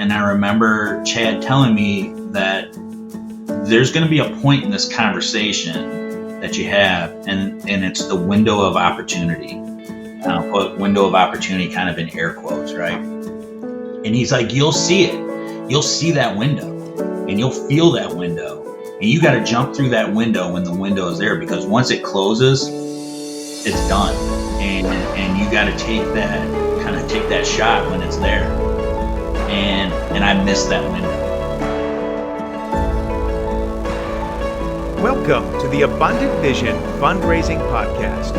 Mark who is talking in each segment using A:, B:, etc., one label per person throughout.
A: And I remember Chad telling me that there's going to be a point in this conversation that you have, and it's the window of opportunity. I'll put window of opportunity kind of in air quotes, right? And he's like, you'll see it. You'll see that window, and you'll feel that window. And you got to jump through that window when the window is there, because once it closes, it's done. And you got to take that shot when it's there. And I missed that window.
B: Welcome to the Abundant Vision Fundraising Podcast.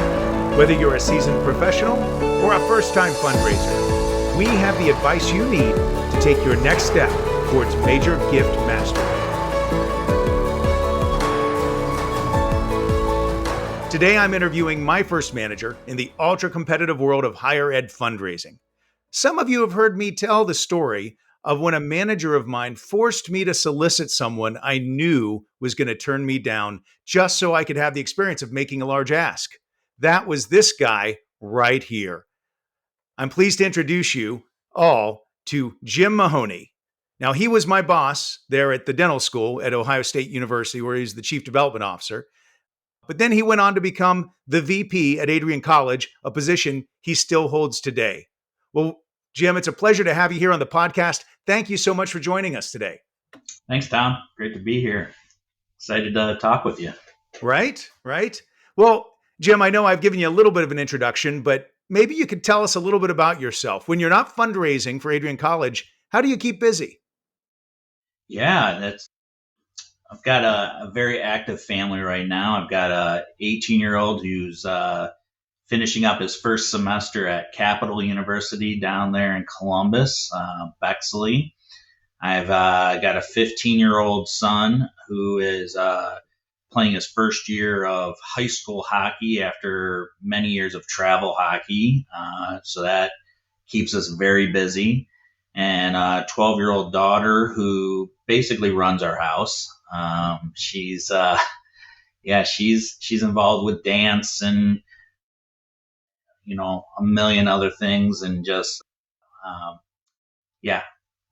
B: Whether you're a seasoned professional or a first-time fundraiser, we have the advice you need to take your next step towards major gift mastery. Today, I'm interviewing my first manager in the ultra-competitive world of higher ed fundraising. Some of you have heard me tell the story of when a manager of mine forced me to solicit someone I knew was going to turn me down just so I could have the experience of making a large ask. That was this guy right here. I'm pleased to introduce you all to Jim Mahoney. Now, he was my boss there at the dental school at Ohio State University, where he's the chief development officer. But then he went on to become the VP at Adrian College, a position he still holds today. Well, Jim, it's a pleasure to have you here on the podcast. Thank you so much for joining us today.
A: Thanks, Tom. Great to be here. Excited to talk with you.
B: Right. Well, Jim, I know I've given you a little bit of an introduction, but maybe you could tell us a little bit about yourself. When you're not fundraising for Adrian College, how do you keep busy?
A: Yeah, I've got a very active family right now. I've got a 18-year-old who's finishing up his first semester at Capital University down there in Columbus, Bexley. I've got a 15-year-old son who is playing his first year of high school hockey after many years of travel hockey. So that keeps us very busy. And a 12-year-old daughter who basically runs our house. She's involved with dance and, a million other things, and just,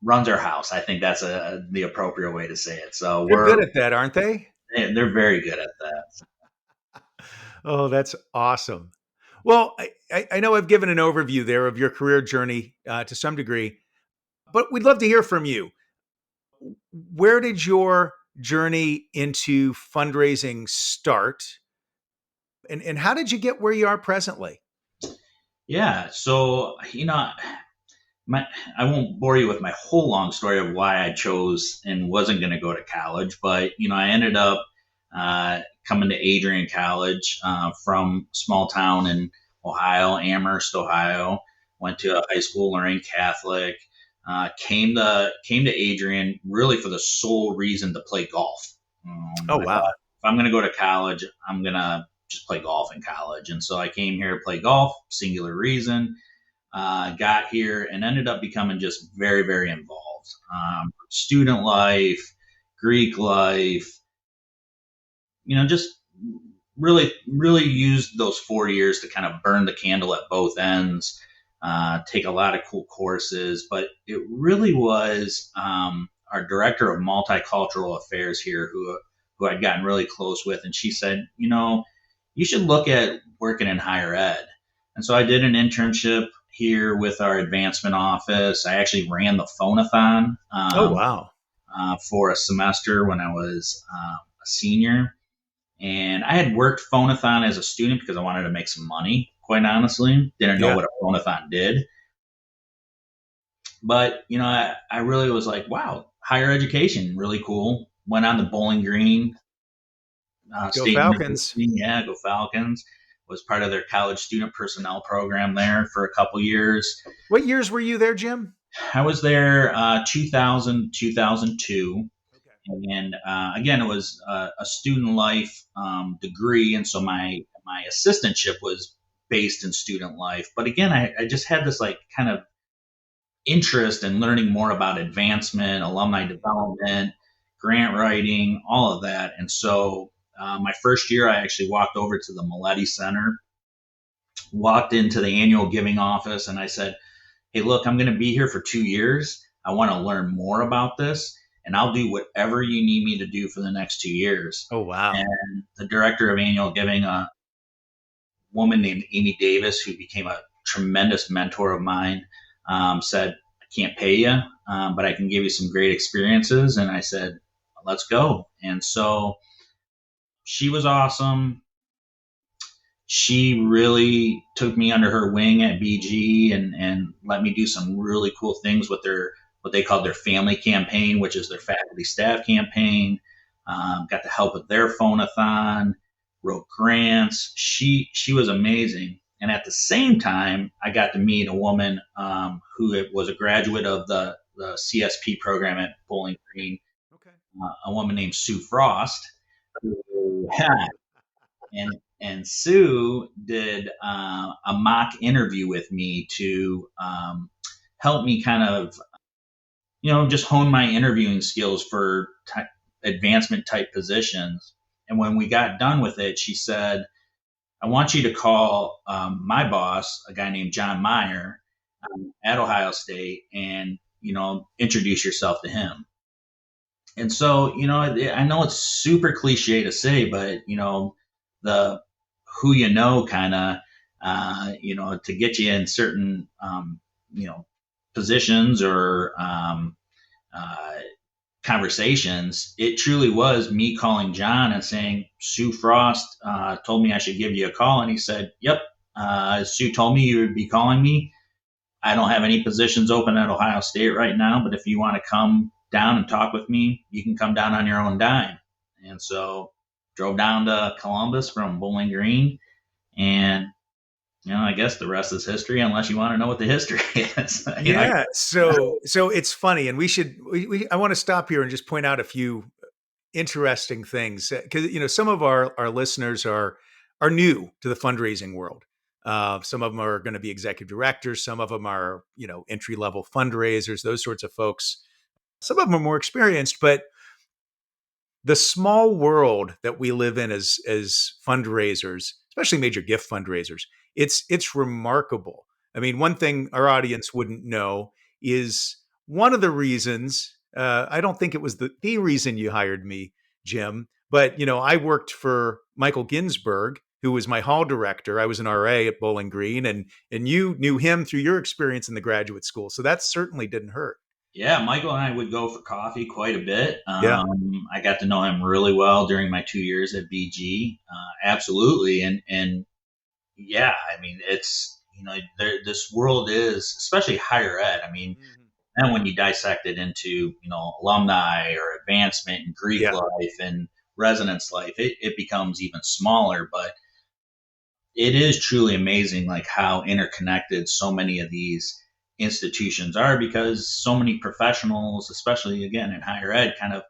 A: runs our house. I think that's the appropriate way to say it. So
B: They're good at that, aren't they?
A: They're very good at that.
B: Oh, that's awesome. Well, I know I've given an overview there of your career journey to some degree, but we'd love to hear from you. Where did your journey into fundraising start? And how did you get where you are presently?
A: Yeah. So, I won't bore you with my whole long story of why I chose and wasn't going to go to college, but, I ended up coming to Adrian College from small town in Ohio, Amherst, Ohio. Went to a high school learning Catholic. Came to Adrian really for the sole reason to play golf.
B: Oh, wow.
A: If I'm going to go to college, I'm going to just play golf in college. And so I came here to play golf, singular reason. Got here and ended up becoming just very, very involved. Student life, Greek life, just really, really used those 4 years to kind of burn the candle at both ends. Take a lot of cool courses, but it really was our director of multicultural affairs here who I'd gotten really close with. And she said, you should look at working in higher ed. And so I did an internship here with our advancement office. I actually ran the phonathon for a semester when I was a senior. And I had worked phonathon as a student because I wanted to make some money. Quite honestly, didn't know what a phonathon did. But, I really was like, wow, higher education, really cool. Went on the Bowling Green.
B: Go Falcons.
A: Yeah, go Falcons. Was part of their college student personnel program there for a couple years.
B: What years were you there, Jim?
A: I was there 2000, 2002. Okay. And again, it was a student life degree. And so my assistantship was based in student life. But again, I just had this kind of interest in learning more about advancement, alumni development, grant writing, all of that. And so my first year, I actually walked over to the Maletti Center, walked into the annual giving office, and I said, hey, look, I'm going to be here for 2 years. I want to learn more about this, and I'll do whatever you need me to do for the next 2 years.
B: Oh, wow.
A: And the director of annual giving, a woman named Amy Davis, who became a tremendous mentor of mine, said, I can't pay you, but I can give you some great experiences. And I said, let's go. And so she was awesome. She really took me under her wing at BG and let me do some really cool things with their what they called their family campaign, which is their faculty staff campaign. Got to help with their phonathon, wrote grants. She was amazing. And at the same time, I got to meet a woman who was a graduate of the CSP program at Bowling Green,
B: Okay.
A: a woman named Sue Frost. Yeah, and Sue did a mock interview with me to help me kind of just hone my interviewing skills for advancement type positions. And when we got done with it, she said, I want you to call my boss, a guy named John Meyer at Ohio State, and introduce yourself to him. And so, I know it's super cliche to say, but the who kind of, to get you in certain, positions or uh, conversations. It truly was me calling John and saying, Sue Frost told me I should give you a call. And he said, yep, Sue told me you would be calling me. I don't have any positions open at Ohio State right now, but if you want to come down and talk with me, you can come down on your own dime. And so drove down to Columbus from Bowling Green, and I guess the rest is history, unless you want to know what the history is.
B: Yeah. So it's funny, and I want to stop here and just point out a few interesting things because some of our listeners are new to the fundraising world. Some of them are going to be executive directors. Some of them are entry level fundraisers. Those sorts of folks. Some of them are more experienced, but the small world that we live in as fundraisers, especially major gift fundraisers, it's remarkable. I mean, one thing our audience wouldn't know is one of the reasons. I don't think it was the reason you hired me, Jim, but I worked for Michael Ginsberg, who was my hall director. I was an RA at Bowling Green, and you knew him through your experience in the graduate school, so that certainly didn't hurt.
A: Yeah, Michael and I would go for coffee quite a bit.
B: Yeah,
A: I got to know him really well during my 2 years at BG. Absolutely, and yeah, I mean, it's this world is, especially higher ed. I mean, and when you dissect it into alumni or advancement and Greek
B: yeah,
A: life and residence life, it becomes even smaller. But it is truly amazing, like how interconnected so many of these institutions are, because so many professionals, especially again in higher ed, kind of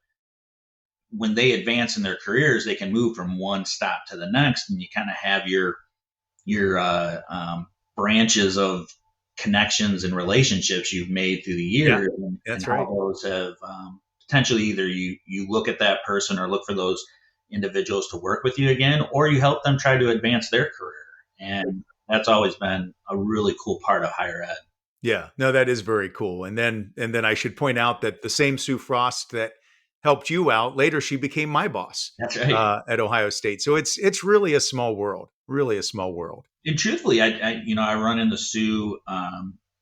A: when they advance in their careers, they can move from one stop to the next, and you kind of have your branches of connections and relationships you've made through the
B: yeah.
A: years, and
B: That's
A: how
B: right.
A: those have potentially either you look at that person or look for those individuals to work with you again, or you help them try to advance their career. And that's always been a really cool part of higher ed.
B: Yeah, no, that is very cool. And then I should point out that the same Sue Frost that helped you out later, she became my boss
A: That's right.
B: at Ohio State. So it's really a small world, really a small world.
A: And truthfully, I run into Sue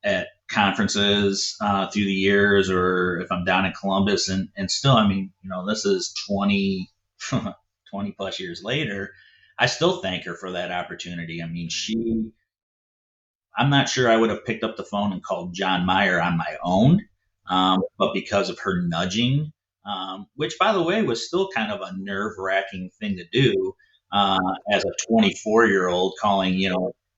A: at conferences through the years, or if I'm down in Columbus, and still, I mean, this is 20 plus years later. I still thank her for that opportunity. I mean, I'm not sure I would have picked up the phone and called John Meyer on my own, but because of her nudging, which, by the way, was still kind of a nerve wracking thing to do as a 24-year-old, calling,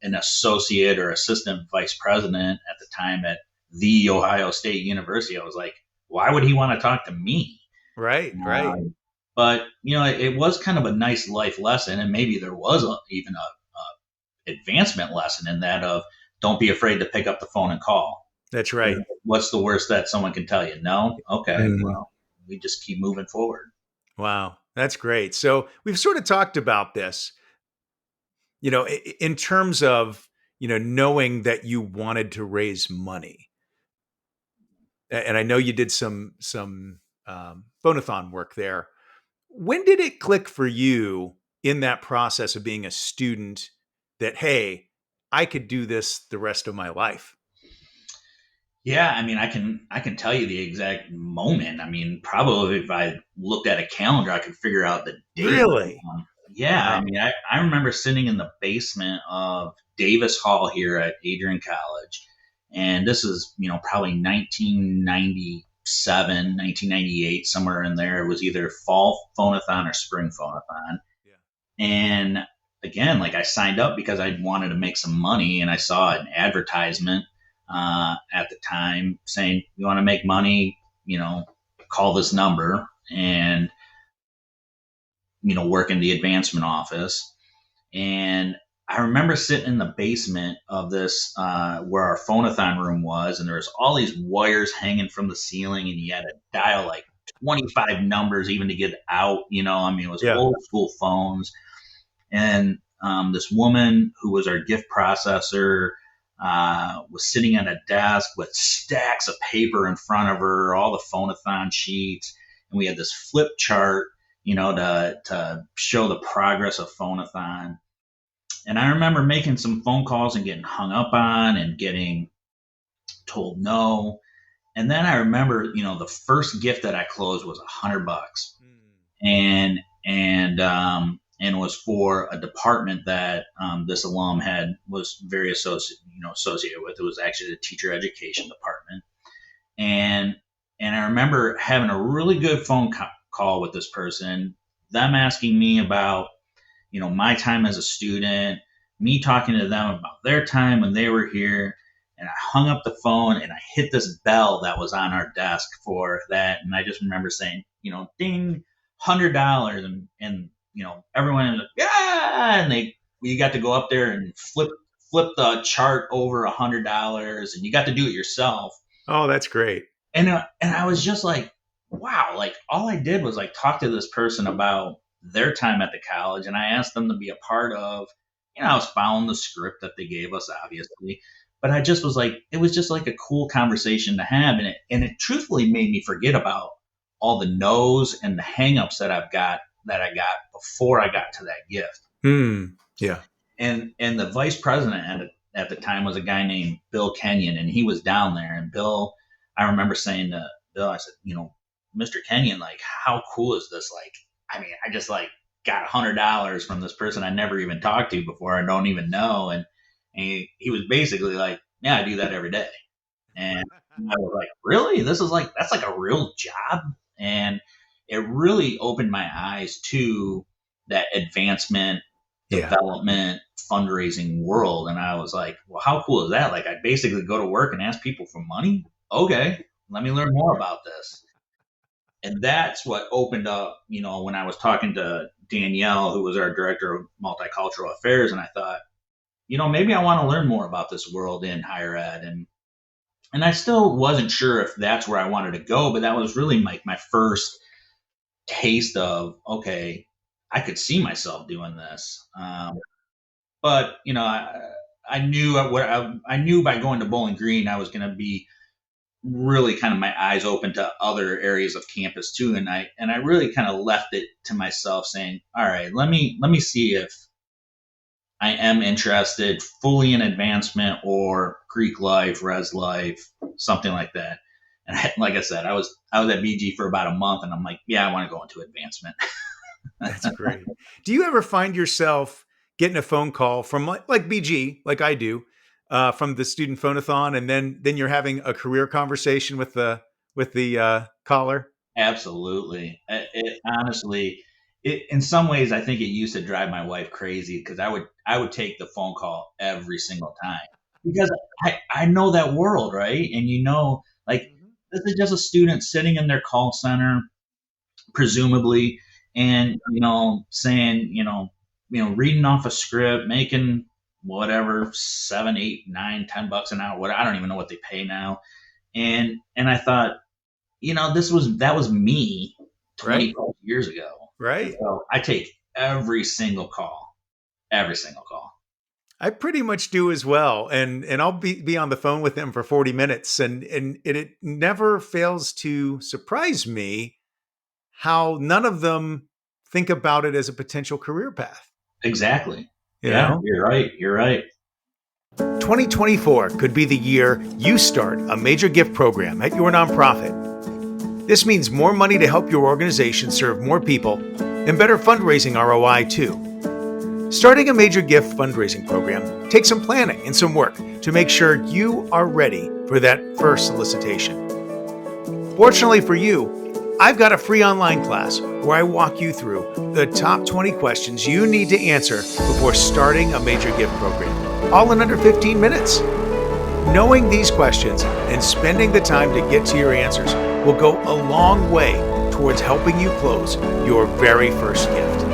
A: an associate or assistant vice president at the time at the Ohio State University. I was like, why would he want to talk to me?
B: Right, right.
A: Um, but it was kind of a nice life lesson, and maybe there was even a advancement lesson in that of don't be afraid to pick up the phone and call.
B: That's right.
A: What's the worst that someone can tell you? No? Okay,
B: Mhm.
A: well, we just keep moving forward.
B: Wow, that's great. So we've sort of talked about this, in terms of, knowing that you wanted to raise money. and I know you did some phonathon work there. When did it click for you in that process of being a student that, hey, I could do this the rest of my life?
A: Yeah, I mean, I can tell you the exact moment. I mean, probably if I looked at a calendar, I could figure out the date.
B: Really?
A: Yeah, I
B: Wow.
A: mean, I remember sitting in the basement of Davis Hall here at Adrian College, and this is probably 1997, 1998, somewhere in there. It was either fall phonathon or spring phonathon,
B: Yeah.
A: and again, like I signed up because I wanted to make some money, and I saw an advertisement at the time saying, "You want to make money? You know, call this number and work in the advancement office." And I remember sitting in the basement of this where our phonathon room was, and there was all these wires hanging from the ceiling, and you had to dial like 25 numbers even to get out. I mean, it was
B: Yeah.
A: old school phones. And this woman who was our gift processor was sitting at a desk with stacks of paper in front of her, all the phonathon sheets, and we had this flip chart, to show the progress of phonathon. And I remember making some phone calls and getting hung up on and getting told no. And then I remember, the first gift that I closed was $100,
B: Mm.
A: and was for a department that this alum was very associated with. It was actually the teacher education department, and I remember having a really good call with this person, them asking me about my time as a student, me talking to them about their time when they were here. And I hung up the phone and I hit this bell that was on our desk for that. And I just remember saying, ding, $100. And everyone was like, yeah. And we got to go up there and flip the chart over $100, and you got to do it yourself.
B: Oh, that's great.
A: And I was just like, wow, like all I did was like talk to this person about their time at the college, and I asked them to be a part of, I was following the script that they gave us, obviously, but I just was like, it was just like a cool conversation to have, and it truthfully made me forget about all the no's and the hangups that I got before I got to that gift.
B: Hmm. Yeah.
A: And the vice president at the time was a guy named Bill Kenyon, and he was down there. And Bill, I remember saying to Bill, I said, Mr. Kenyon, like, how cool is this? Like, I mean, I just like got $100 from this person I never even talked to before. I don't even know. And he was basically like, yeah, I do that every day. And I was like, really? That's like a real job. And it really opened my eyes to that advancement,
B: Yeah.
A: development, fundraising world. And I was like, well, how cool is that? Like, I basically go to work and ask people for money. Okay, let me learn more about this. And that's what opened up, when I was talking to Danielle, who was our director of multicultural affairs. And I thought, maybe I want to learn more about this world in higher ed. And I still wasn't sure if that's where I wanted to go, but that was really like my first taste of, okay, I could see myself doing this. But I knew I knew by going to Bowling Green, I was going to be really kind of my eyes open to other areas of campus too. And I really kind of left it to myself, saying, all right, let me see if I am interested fully in advancement or Greek life, res life, something like that. And like I said, I was at BG for about a month, and I'm like, yeah, I want to go into advancement.
B: That's great. Do you ever find yourself getting a phone call from like BG, like I do, from the student phonathon, and then you're having a career conversation with the caller?
A: Absolutely. It honestly, in some ways, I think it used to drive my wife crazy because I would take the phone call every single time because I know that world, right? And like
B: Mhm.
A: this is just a student sitting in their call center, presumably, and saying, reading off a script, making whatever, 7, 8, 9, $10 an hour. What, I don't even know what they pay now. And I thought, that was me
B: Right,
A: 20 plus years ago. And
B: right.
A: so I take every single call, every single call.
B: I pretty much do as well. And I'll be on the phone with them for 40 minutes and it never fails to surprise me how none of them think about it as a potential career path.
A: Exactly.
B: You
A: Yeah,
B: know,
A: you're right. You're right.
B: 2024 could be the year you start a major gift program at your nonprofit. This means more money to help your organization serve more people and better fundraising ROI too. Starting a major gift fundraising program takes some planning and some work to make sure you are ready for that first solicitation. Fortunately for you, I've got a free online class where I walk you through the top 20 questions you need to answer before starting a major gift program, all in under 15 minutes. Knowing these questions and spending the time to get to your answers will go a long way towards helping you close your very first gift.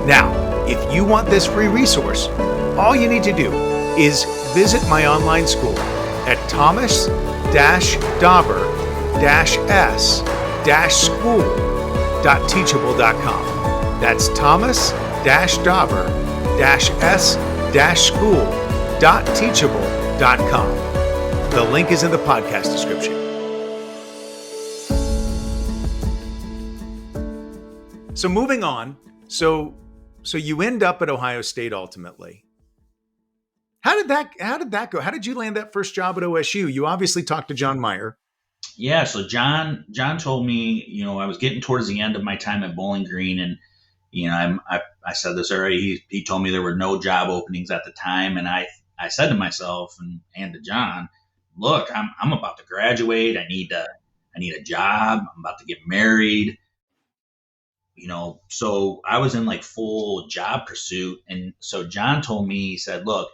B: Now, if you want this free resource, all you need to do is visit my online school at thomas-dauber-s-school.teachable.com. That's thomas-dauber-s-school.teachable.com. The link is in the podcast description. So moving on, so you end up at Ohio State ultimately. How did that go? How did you land that first job at OSU? You obviously talked to John Meyer.
A: Yeah, so John told me, I was getting towards the end of my time at Bowling Green, and I said this already. He told me there were no job openings at the time, and I said to myself and to John, look, I'm about to graduate. I need a job. I'm about to get married. So I was in like full job pursuit, and so John told me, he said, look,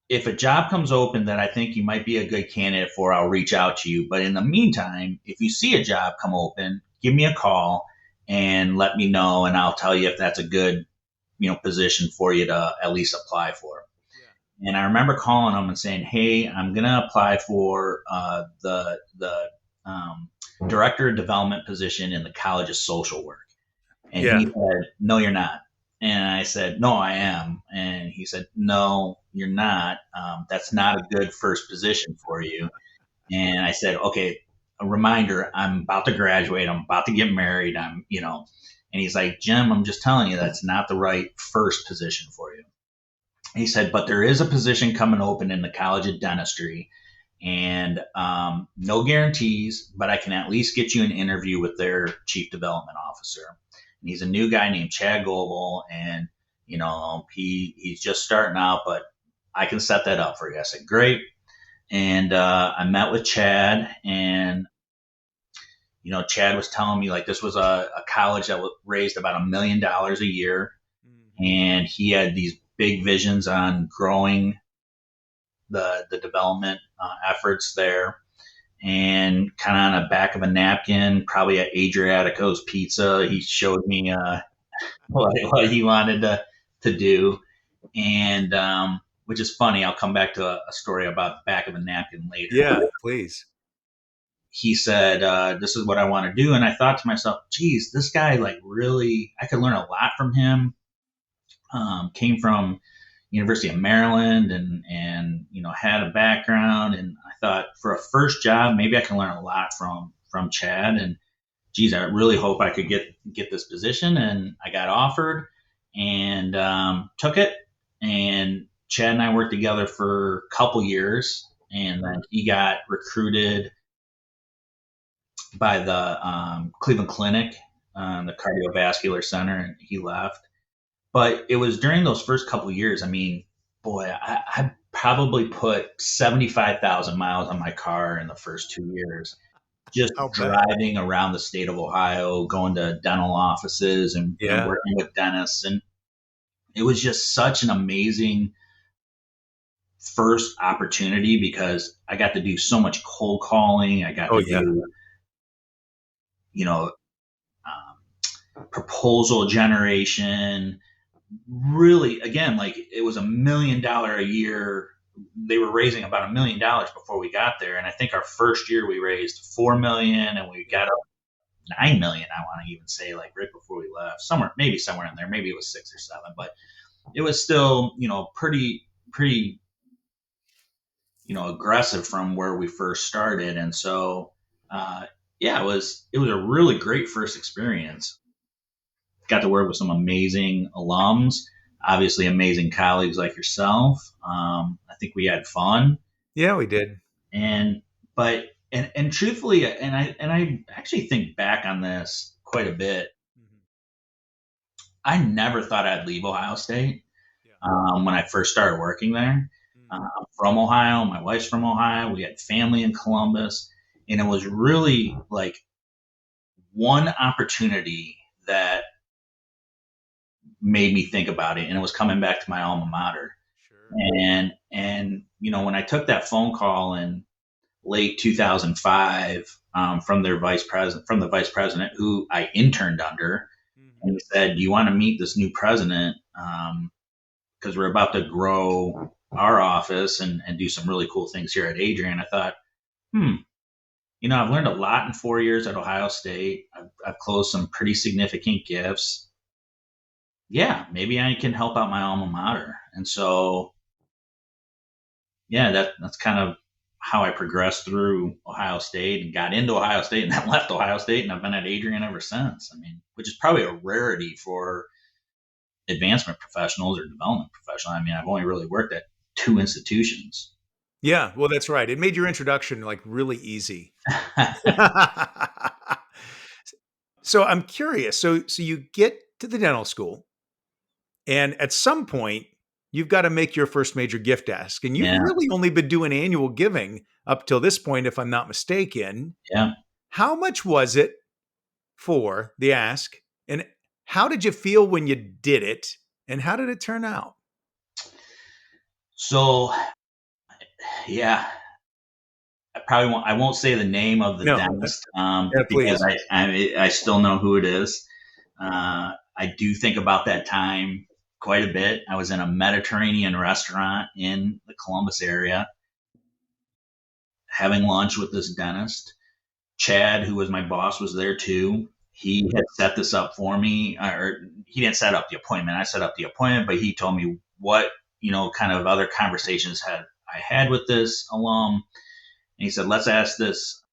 A: if a job comes open that I think you might be a good candidate for, I'll reach out to you. But in the meantime, if you see a job come open, give me a call and let me know, and I'll tell you if that's a good, position for you to at least apply for. Yeah. And I remember calling him and saying, hey, I'm going to apply for the director of development position in the College of Social Work. And he said, no, you're not. And I said, no, I am. And he said, no, you're not. That's not a good first position for you. And I said, okay, a reminder, I'm about to graduate. I'm about to get married. And he's like, Jim, I'm just telling you, that's not the right first position for you. And he said, but there is a position coming open in the College of Dentistry, and no guarantees, but I can at least get you an interview with their chief development officer. And he's a new guy named Chad Goebel, and he's just starting out, but I can set that up for you. I said, great. And I met with Chad, and Chad was telling me like this was a college that raised about $1 million a year, and he had these big visions on growing the development efforts there. And kind of on the back of a napkin, probably at Adriatico's Pizza, he showed me what he wanted to do. And which is funny. I'll come back to a story about the back of a napkin later.
B: Yeah, please.
A: He said, this is what I want to do. And I thought to myself, geez, this guy, like, really, I could learn a lot from him. Came from University of Maryland and had a background, and I thought for a first job maybe I can learn a lot from Chad, and geez, I really hope I could get this position. And I got offered and took it, and Chad and I worked together for a couple years, and then he got recruited by the Cleveland Clinic, the cardiovascular center, and he left. But it was during those first couple of years. I mean, boy, I probably put 75,000 miles on my car in the first 2 years, just driving around the state of Ohio, going to dental offices and working with dentists. And it was just such an amazing first opportunity because I got to do so much cold calling. I got to do, proposal generation. Really, again, like it was $1 million a year. They were raising about $1 million before we got there, and I think our first year we raised $4 million, and we got up $9 million. I want to even say, like right before we left, somewhere in there, maybe it was 6 or 7, but it was still, pretty pretty, aggressive from where we first started. And so, yeah, it was a really great first experience. Got to work with some amazing alums, obviously amazing colleagues like yourself. I think we had fun.
B: Yeah, we did.
A: And, but, and truthfully, and I actually think back on this quite a bit. I never thought I'd leave Ohio State when I first started working there. I'm from Ohio. My wife's from Ohio. We had family in Columbus. And it was really like one opportunity that made me think about it. And it was coming back to my alma mater. Sure. And when I took that phone call in late 2005 from the vice president who I interned under, and he said, "Do you want to meet this new president? Because we're about to grow our office and do some really cool things here at Adrian." I thought, I've learned a lot in 4 years at Ohio State. I've closed some pretty significant gifts. Yeah, maybe I can help out my alma mater. And so, yeah, that's kind of how I progressed through Ohio State and got into Ohio State and then left Ohio State. And I've been at Adrian ever since. I mean, which is probably a rarity for advancement professionals or development professionals. I mean, I've only really worked at 2 institutions.
B: Yeah, well, that's right. It made your introduction like really easy. So I'm curious. So you get to the dental school, and at some point, you've got to make your first major gift ask. And you've really only been doing annual giving up till this point, if I'm not mistaken.
A: Yeah.
B: How much was it for the ask? And how did you feel when you did it? And how did it turn out?
A: So, yeah, I won't say the name of the dentist because I still know who it is. I do think about that time quite a bit. I was in a Mediterranean restaurant in the Columbus area having lunch with this dentist. Chad, who was my boss, was there too. He had set this up for me, or he didn't set up the appointment. I set up the appointment, but he told me what, kind of other conversations I had with this alum. And he said, let's ask this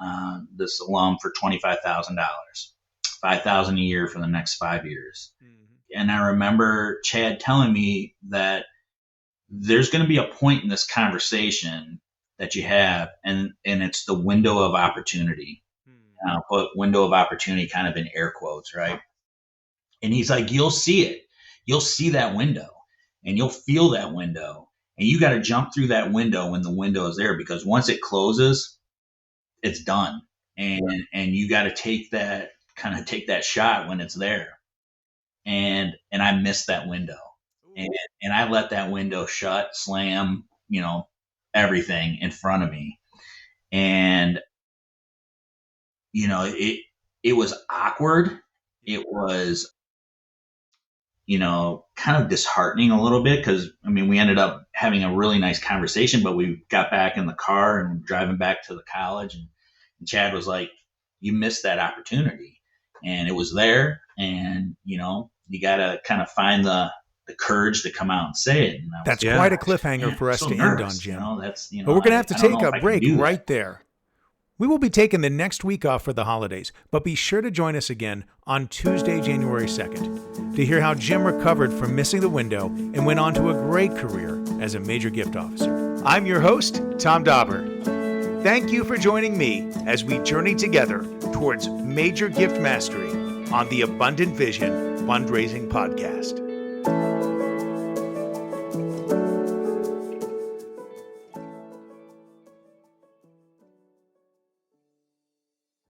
A: alum for $25,000, $5,000 a year for the next 5 years. And I remember Chad telling me that there's going to be a point in this conversation that you have, and it's the window of opportunity. And I'll put window of opportunity kind of in air quotes, right? And he's like, you'll see it. You'll see that window, and you'll feel that window. And you got to jump through that window when the window is there, because once it closes, it's done. And you got to take that shot when it's there. And I missed that window, and I let that window shut, slam, everything in front of me. And, it was awkward. It was, kind of disheartening a little bit, because, we ended up having a really nice conversation, but we got back in the car and driving back to the college, and Chad was like, you missed that opportunity. And it was there, and, you got to kind of find the courage to come out and say it. And
B: that's quite a cliffhanger for us to end on, Jim.
A: But
B: we're going to have to take a break right there. We will be taking the next week off for the holidays, but be sure to join us again on Tuesday, January 2nd, to hear how Jim recovered from missing the window and went on to a great career as a major gift officer. I'm your host, Tom Dauber. Thank you for joining me as we journey together towards major gift mastery on the Abundant Vision Fundraising Podcast.